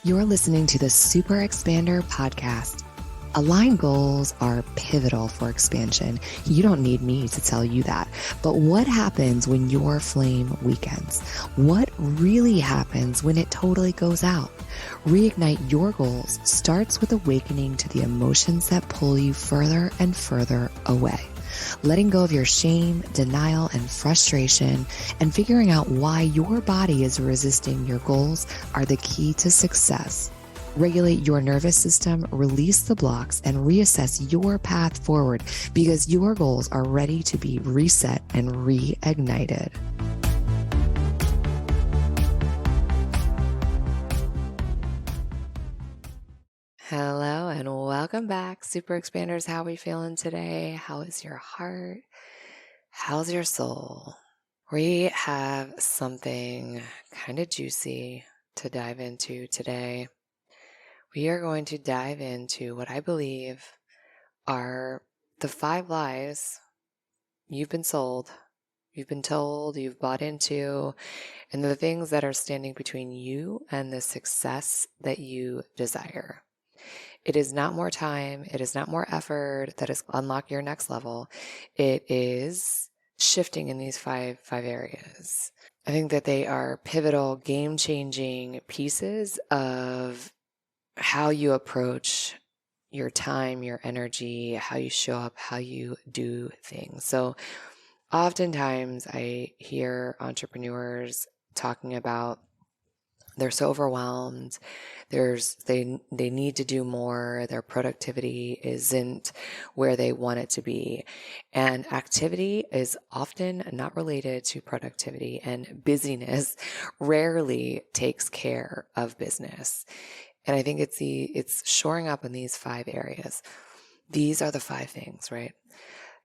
You're listening to the Super Expander podcast. Aligned goals are pivotal for expansion. You don't need me to tell you that. But what happens when your flame weakens? What really happens when it totally goes out? Reignite your goals starts with awakening to the emotions that pull you further and further away. Letting go of your shame, denial, and frustration, and figuring out why your body is resisting your goals are the key to success. Regulate your nervous system, release the blocks, and reassess your path forward because your goals are ready to be reset and reignited. Hello and welcome back, Super Expanders. How are we feeling today? How is your heart? How's your soul? We have something kind of juicy to dive into today. We are going to dive into what I believe are the 5 lies you've been sold, you've been told, you've bought into, and the things that are standing between you and the success that you desire. It is not more time, it is not more effort that is unlock your next level. It is shifting in these five areas. I think that they are pivotal, game-changing pieces of how you approach your time, your energy, how you show up, how you do things. So oftentimes I hear entrepreneurs talking about they're so overwhelmed. They need to do more. Their productivity isn't where they want it to be. And activity is often not related to productivity, and busyness rarely takes care of business. And I think it's shoring up in these 5 areas. These are the 5 things, right,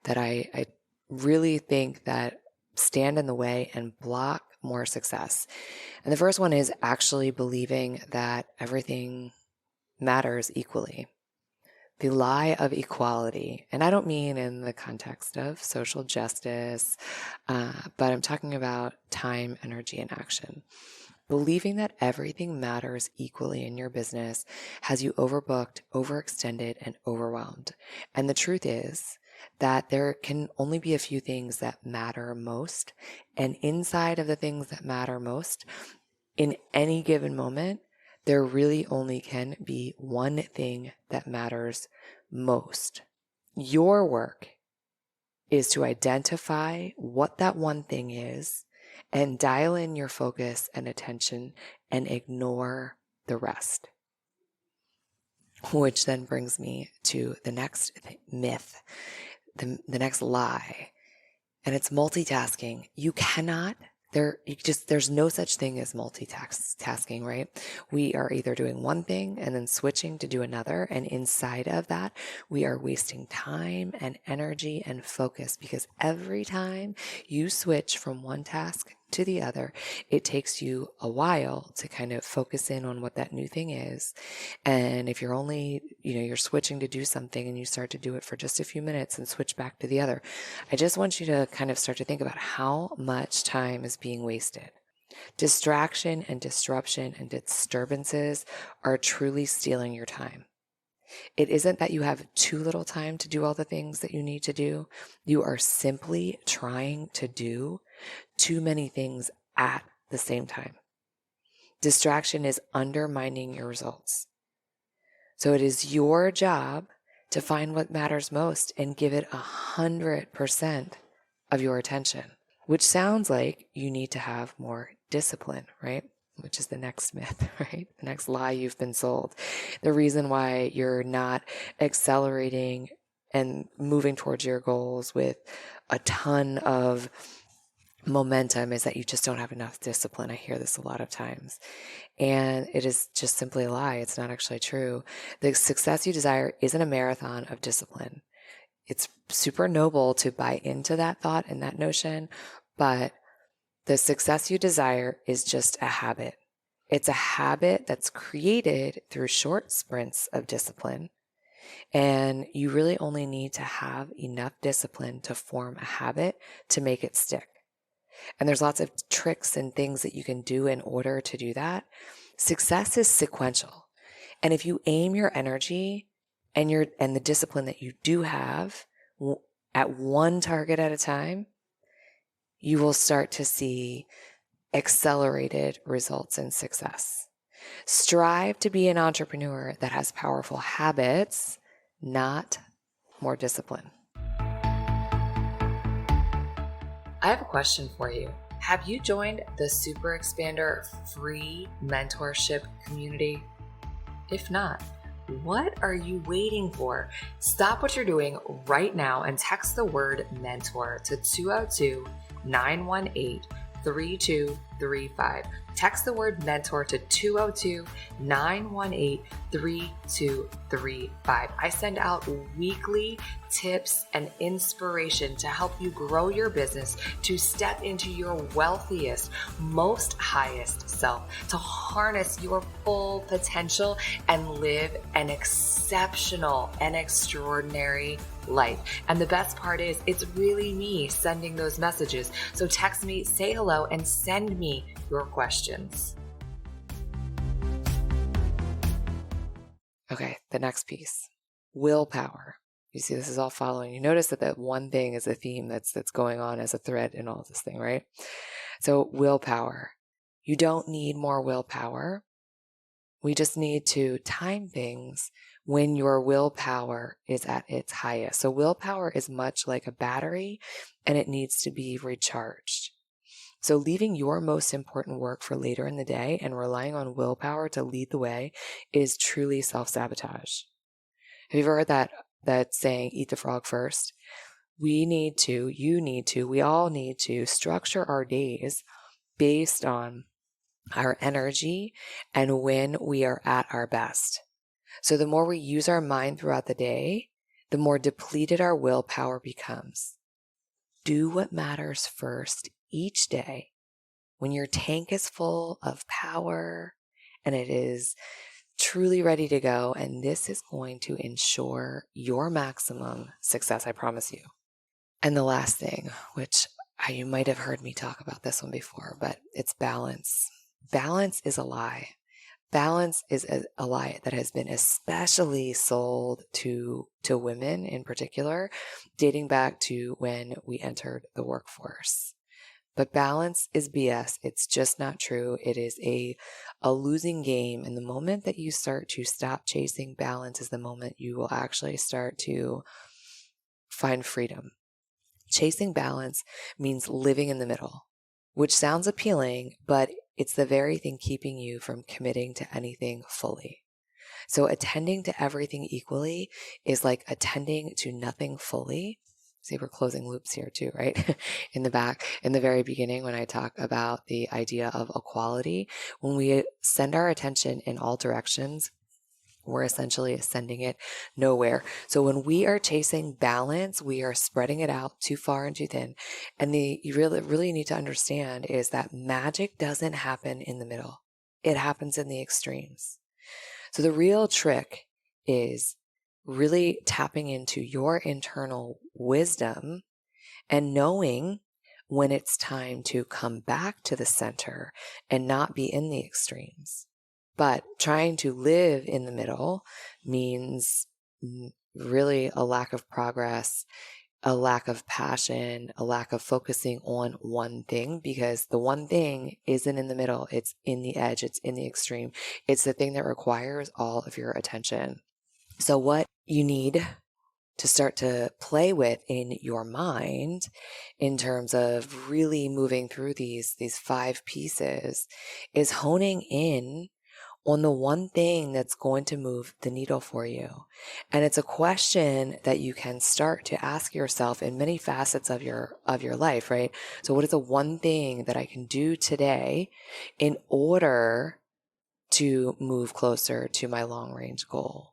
that I really think that stand in the way and block more success. And the first one is actually believing that everything matters equally. The lie of equality. And I don't mean in the context of social justice, but I'm talking about time, energy, and action. Believing that everything matters equally in your business has you overbooked, overextended, and overwhelmed. And the truth is that there can only be a few things that matter most. And inside of the things that matter most, in any given moment, there really only can be one thing that matters most. Your work is to identify what that one thing is and dial in your focus and attention and ignore the rest. Which then brings me to the next myth, the next lie, and it's multitasking. You cannot, there's no such thing as multitasking, right? We are either doing one thing and then switching to do another, and inside of that, we are wasting time and energy and focus because every time you switch from one task to the other, it takes you a while to kind of focus in on what that new thing is. And if you're only, you're switching to do something and you start to do it for just a few minutes and switch back to the other, I just want you to kind of start to think about how much time is being wasted. Distraction and disruption and disturbances are truly stealing your time. It isn't that you have too little time to do all the things that you need to do. You are simply trying to do too many things at the same time. Distraction is undermining your results. So it is your job to find what matters most and give it 100% of your attention, which sounds like you need to have more discipline, right? Which is the next myth, right? The next lie you've been sold. The reason why you're not accelerating and moving towards your goals with a ton of momentum is that you just don't have enough discipline. I hear this a lot of times. And it is just simply a lie. It's not actually true. The success you desire isn't a marathon of discipline. It's super noble to buy into that thought and that notion, but the success you desire is just a habit. It's a habit that's created through short sprints of discipline. And you really only need to have enough discipline to form a habit to make it stick. And there's lots of tricks and things that you can do in order to do that. Success is sequential. And if you aim your energy and the discipline that you do have at one target at a time, you will start to see accelerated results in success. Strive to be an entrepreneur that has powerful habits, not more discipline. I have a question for you. Have you joined the Super Expander free mentorship community? If not, what are you waiting for? Stop what you're doing right now and text the word mentor to 202-918-3235. Text the word mentor to 202-918-3235. I send out weekly tips and inspiration to help you grow your business, to step into your wealthiest, most highest self, to harness your full potential and live an exceptional and extraordinary life. And the best part is, it's really me sending those messages. So text me, say hello, and send me your questions. Okay, the next piece, willpower. You see, this is all following. You notice that that one thing is a theme that's going on as a thread in all of this thing, right? So willpower. You don't need more willpower. We just need to time things when your willpower is at its highest. So willpower is much like a battery, and it needs to be recharged. So leaving your most important work for later in the day and relying on willpower to lead the way is truly self-sabotage. Have you ever heard that saying, eat the frog first? We all need to structure our days based on our energy and when we are at our best. So the more we use our mind throughout the day, the more depleted our willpower becomes. Do what matters first each day when your tank is full of power and it is truly ready to go. And this is going to ensure your maximum success, I promise you. And the last thing, which you might have heard me talk about this one before, but it's balance. Balance is a lie. Balance is a lie that has been especially sold to women in particular, dating back to when we entered the workforce. But balance is BS. It's just not true. It is a losing game. And the moment that you start to stop chasing balance is the moment you will actually start to find freedom. Chasing balance means living in the middle, which sounds appealing, but it's the very thing keeping you from committing to anything fully. So attending to everything equally is like attending to nothing fully. See, we're closing loops here too, right? In the very beginning, when I talk about the idea of equality, when we send our attention in all directions, we're essentially sending it nowhere. So when we are chasing balance, we are spreading it out too far and too thin. And you really need to understand is that magic doesn't happen in the middle. It happens in the extremes. So the real trick is really tapping into your internal wisdom and knowing when it's time to come back to the center and not be in the extremes. But trying to live in the middle means really a lack of progress, a lack of passion, a lack of focusing on one thing, because the one thing isn't in the middle. It's in the edge. It's in the extreme. It's the thing that requires all of your attention. So what you need to start to play with in your mind in terms of really moving through these 5 pieces is honing in on the one thing that's going to move the needle for you. And it's a question that you can start to ask yourself in many facets of your life, right? So what is the one thing that I can do today in order to move closer to my long range goal?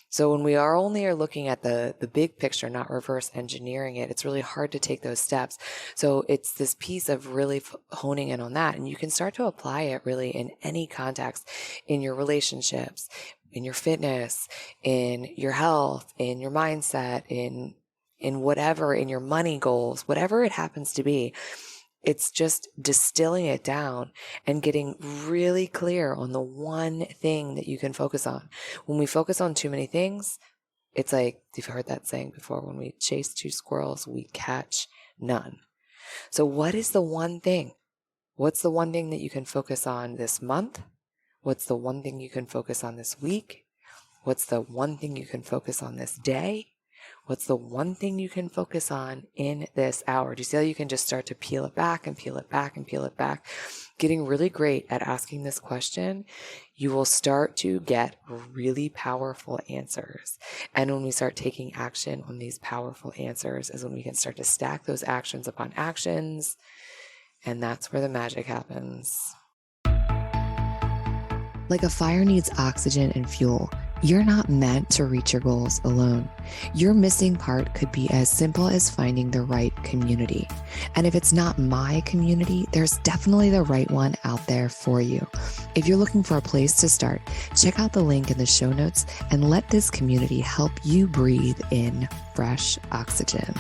So when we are looking at the big picture, not reverse engineering it, it's really hard to take those steps. So it's this piece of really honing in on that. And you can start to apply it really in any context, in your relationships, in your fitness, in your health, in your mindset, in whatever, in your money goals, whatever it happens to be. It's just distilling it down and getting really clear on the one thing that you can focus on. When we focus on too many things, it's like, you've heard that saying before, when we chase two squirrels, we catch none. So what is the one thing? What's the one thing that you can focus on this month? What's the one thing you can focus on this week? What's the one thing you can focus on this day? What's the one thing you can focus on in this hour? Do you see how you can just start to peel it back and peel it back and peel it back? Getting really great at asking this question, you will start to get really powerful answers. And when we start taking action on these powerful answers is when we can start to stack those actions upon actions. And that's where the magic happens. Like a fire needs oxygen and fuel, you're not meant to reach your goals alone. Your missing part could be as simple as finding the right community. And if it's not my community, there's definitely the right one out there for you. If you're looking for a place to start, check out the link in the show notes and let this community help you breathe in fresh oxygen.